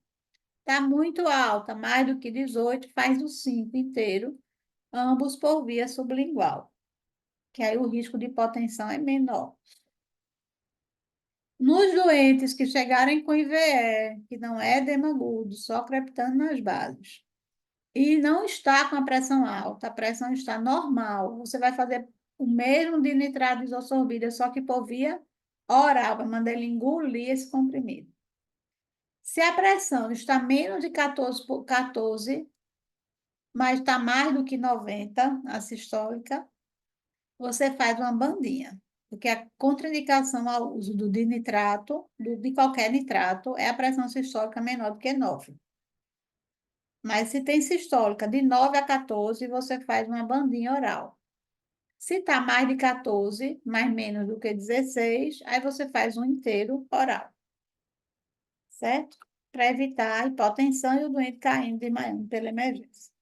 Está muito alta, mais do que 18, faz o 5 inteiro, ambos por via sublingual, que aí o risco de hipotensão é menor. Nos doentes que chegarem com IVE, que não é edema agudo, só crepitando nas bases, e não está com a pressão alta, a pressão está normal, você vai fazer o mesmo de nitrato de isosorbida, só que por via oral, para mandar ele engolir esse comprimido. Se a pressão está menos de 14 por 14, mas está mais do que 90, a sistólica, você faz uma bandinha. Porque a contraindicação ao uso do dinitrato, de qualquer nitrato, é a pressão sistólica menor do que 9. Mas se tem sistólica de 9 a 14, você faz uma bandinha oral. Se está mais de 14, mais menos do que 16, aí você faz um inteiro oral. Certo? Para evitar a hipotensão e o doente caindo de manhã pela emergência.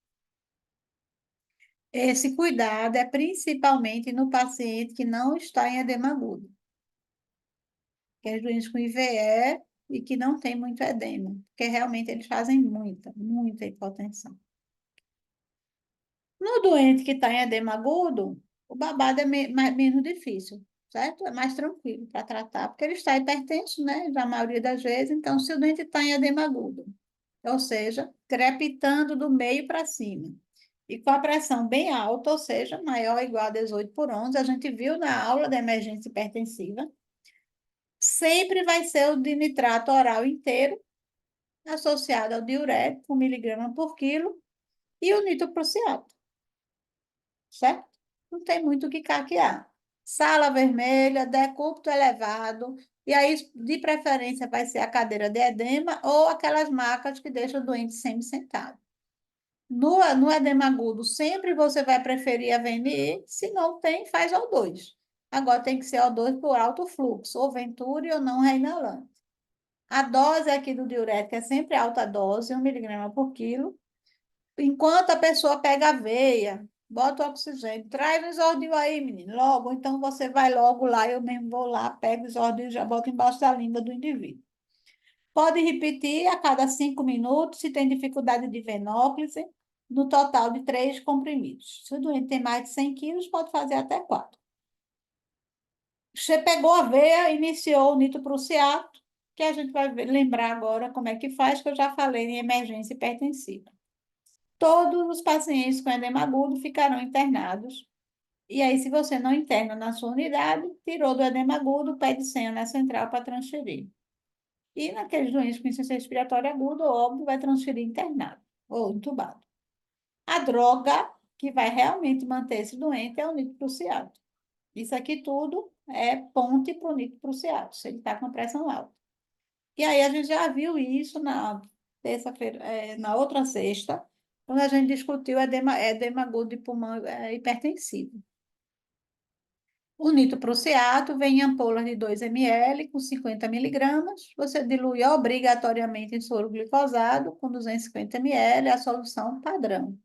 Esse cuidado é principalmente no paciente que não está em edema agudo, que é doente com IVE e que não tem muito edema, porque realmente eles fazem muita hipotensão. No doente que está em edema agudo, o babado é menos difícil, certo? É mais tranquilo para tratar, porque ele está hipertenso, né? Na maioria das vezes. Então, se o doente está em edema agudo, ou seja, crepitando do meio para cima, e com a pressão bem alta, ou seja, maior ou igual a 18/11, a gente viu na aula da emergência hipertensiva, sempre vai ser o dinitrato oral inteiro, associado ao diurético, 1 miligrama por quilo, e o nitroprusiato, certo? Não tem muito o que caquear. Sala vermelha, decúbito elevado, e aí, de preferência, vai ser a cadeira de edema ou aquelas macas que deixam o doente semi-sentado. No edema agudo, sempre você vai preferir a VNI, se não tem, faz O2. Agora tem que ser O2 por alto fluxo, ou Venturi ou não Reinalante. A dose aqui do diurético é sempre alta dose, 1 miligrama por quilo. Enquanto a pessoa pega a veia, bota o oxigênio, traz o exordil aí, menino, logo. Então você vai logo lá, eu mesmo vou lá, pego o exordil e já boto embaixo da língua do indivíduo. Pode repetir a cada 5 minutos, se tem dificuldade de venóclise, no total de 3 comprimidos. Se o doente tem mais de 100 quilos, pode fazer até 4. Você pegou a veia, iniciou o nitroprusiato, que a gente vai lembrar agora como é que faz, que eu já falei em emergência hipertensiva. Todos os pacientes com edema agudo ficarão internados. E aí, se você não interna na sua unidade, tirou do edema agudo, pede senha na central para transferir. E naqueles doentes com insuficiência respiratória aguda, óbvio, vai transferir internado ou entubado. A droga que vai realmente manter esse doente é o nitroprusiato. Isso aqui tudo é ponte para o nitroprusiato, se ele está com pressão alta. E aí a gente já viu isso na terça-feira, na outra sexta, quando a gente discutiu edema agudo de pulmão hipertensivo. O nitroprusiato vem em ampolas de 2 ml com 50 miligramas. Você dilui obrigatoriamente em soro glicosado com 250 ml, a solução padrão.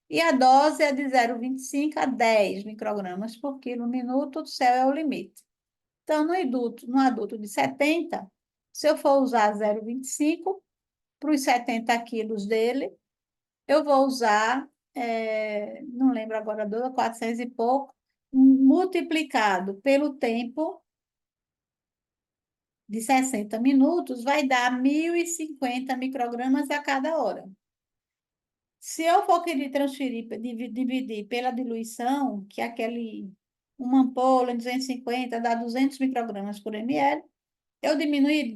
E a dose é de 0,25 a 10 microgramas por quilo minuto, o céu é o limite. Então, no adulto de 70, se eu for usar 0,25 para os 70 quilos dele, eu vou usar, não lembro agora, 400 e pouco, multiplicado pelo tempo de 60 minutos, vai dar 1.050 microgramas a cada hora. Se eu for querer transferir, dividir pela diluição, que é uma ampola de 250 dá 200 microgramas por ml, eu diminuí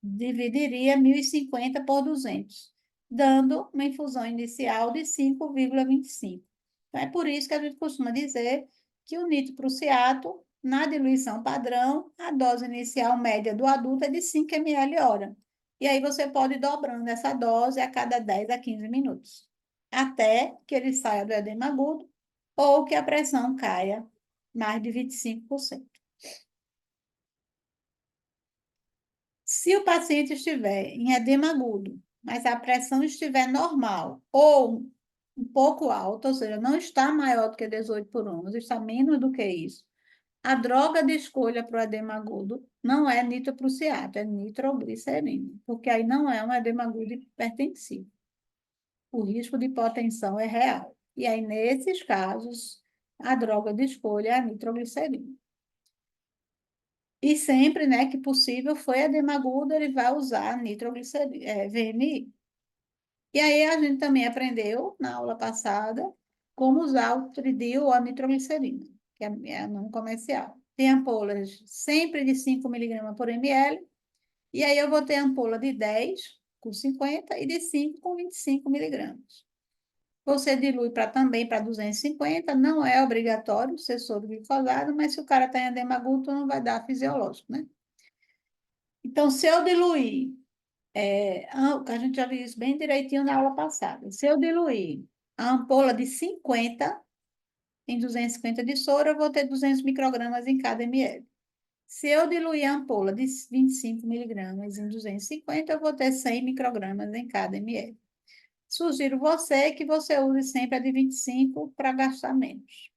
dividiria 1.050 por 200, dando uma infusão inicial de 5,25. Então, é por isso que a gente costuma dizer que o nitroprussiato, na diluição padrão, a dose inicial média do adulto é de 5 ml hora. E aí você pode ir dobrando essa dose a cada 10 a 15 minutos, até que ele saia do edema agudo ou que a pressão caia mais de 25%. Se o paciente estiver em edema agudo, mas a pressão estiver normal ou um pouco alta, ou seja, não está maior do que 18 por 11, está menos do que isso, a droga de escolha para o edema agudo não é nitroprussiato, é nitroglicerina, porque aí não é um edema agudo hipertensivo. O risco de hipotensão é real. E aí, nesses casos, a droga de escolha é a nitroglicerina. E sempre, né, que possível, foi edema agudo, ele vai usar nitroglicerina, VMI. E aí a gente também aprendeu, na aula passada, como usar o tridil ou a nitroglicerina, que é não comercial. Tem ampolas sempre de 5 miligramas por ml, e aí eu vou ter ampola de 10 com 50 e de 5 com 25 miligramas. Você dilui também para 250, não é obrigatório ser soro glicosado, mas se o cara está em edema agudo, não vai dar fisiológico, né? Então, se eu diluir, a gente já viu isso bem direitinho na aula passada, se eu diluir a ampola de 50 em 250 de soro, eu vou ter 200 microgramas em cada ml. Se eu diluir a ampola de 25 miligramas em 250, eu vou ter 100 microgramas em cada ml. Sugiro que você use sempre a de 25 para gastar menos.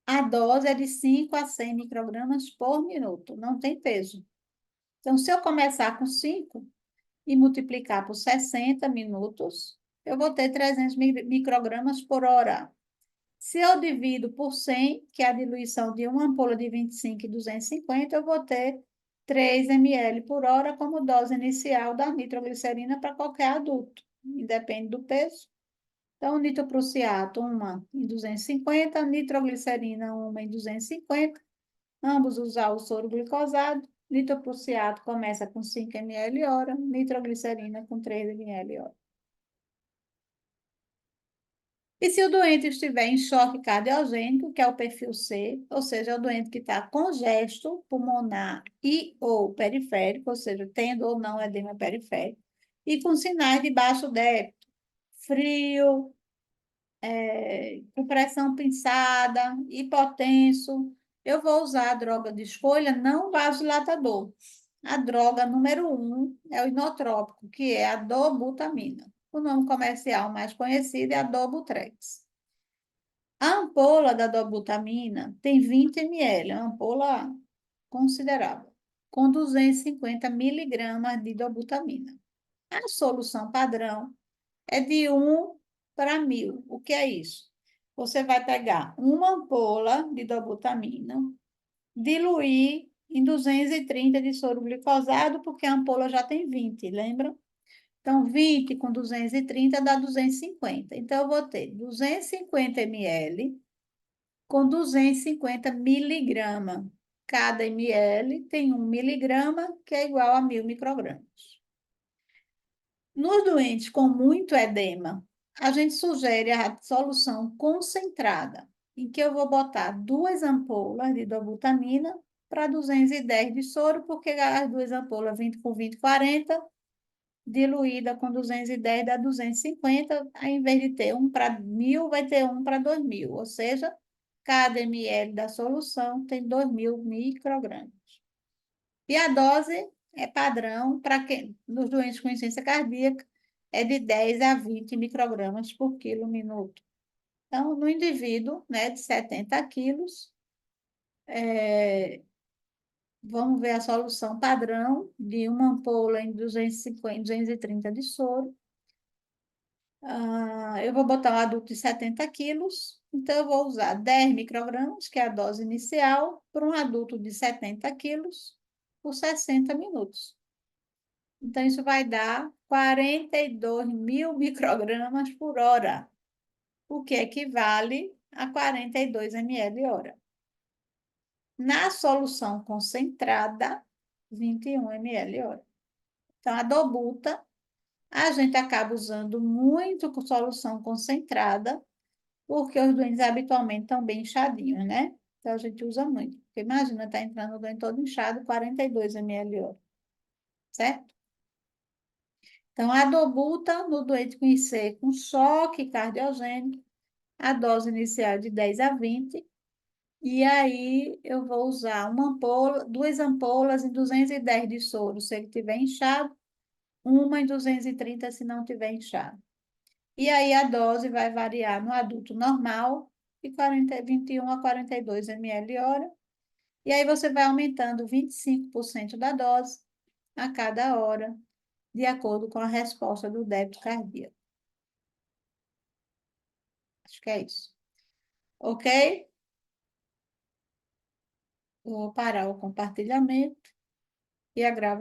A dose é de 5 a 100 microgramas por minuto, não tem peso. Então, se eu começar com 5 e multiplicar por 60 minutos, eu vou ter 300 microgramas por hora. Se eu divido por 100, que é a diluição de uma ampola de 25 e 250, eu vou ter 3 ml por hora como dose inicial da nitroglicerina para qualquer adulto, independe do peso. Então, nitroprussiato, uma em 250, nitroglicerina, uma em 250, ambos usar o soro glicosado. Nitroprussiato começa com 5 ml hora, nitroglicerina com 3 ml hora. E se o doente estiver em choque cardiogênico, que é o perfil C, ou seja, é o doente que está congesto pulmonar e ou periférico, ou seja, tendo ou não edema periférico, e com sinais de baixo débito, frio, com pressão pinçada, hipotenso, eu vou usar a droga de escolha não vasodilatador. A droga número 1 é o inotrópico, que é a dobutamina. O nome comercial mais conhecido é a Dobutrex. A ampola da dobutamina tem 20 ml, é uma ampola considerável, com 250 miligramas de dobutamina. A solução padrão é de 1 para 1.000. O que é isso? Você vai pegar uma ampola de dobutamina, diluir em 230 de soro glicosado, porque a ampola já tem 20, lembra? Então, 20 com 230 dá 250. Então, eu vou ter 250 ml com 250 miligramas. Cada ml tem 1 miligrama, que é igual a 1.000 microgramas. Nos doentes com muito edema, a gente sugere a solução concentrada, em que eu vou botar 2 ampolas de dobutamina para 210 de soro, porque as 2 ampolas 20 por 20, 40, diluída com 210 dá 250, ao invés de ter 1 para 1.000, vai ter 1 para 2.000, ou seja, cada ml da solução tem 2.000 microgramas. E a dose é padrão para quem, nos doentes com insuficiência cardíaca, é de 10 a 20 microgramas por quilo minuto. Então, no indivíduo, né, de 70 quilos, vamos ver a solução padrão de uma ampola em 250, 230 de soro. Eu vou botar um adulto de 70 quilos, então eu vou usar 10 microgramas, que é a dose inicial, para um adulto de 70 quilos, por 60 minutos. Então, isso vai dar 42.000 microgramas por hora, o que equivale a 42 ml hora. Na solução concentrada, 21 ml hora. Então, a dobuta, a gente acaba usando muito com solução concentrada, porque os doentes habitualmente estão bem inchadinhos, né? Então, a gente usa muito. Porque imagina, tá entrando o doente todo inchado, 42 ml hora, certo? Então, a dobuta no doente com IC com choque cardiogênico, a dose inicial de 10 a 20, e aí eu vou usar uma ampola, duas ampolas em 210 de soro, se ele tiver inchado, uma em 230 se não tiver inchado. E aí a dose vai variar no adulto normal, de 21 a 42 ml hora, e aí você vai aumentando 25% da dose a cada hora, de acordo com a resposta do débito cardíaco. Acho que é isso. Ok? Vou parar o compartilhamento e a gravação.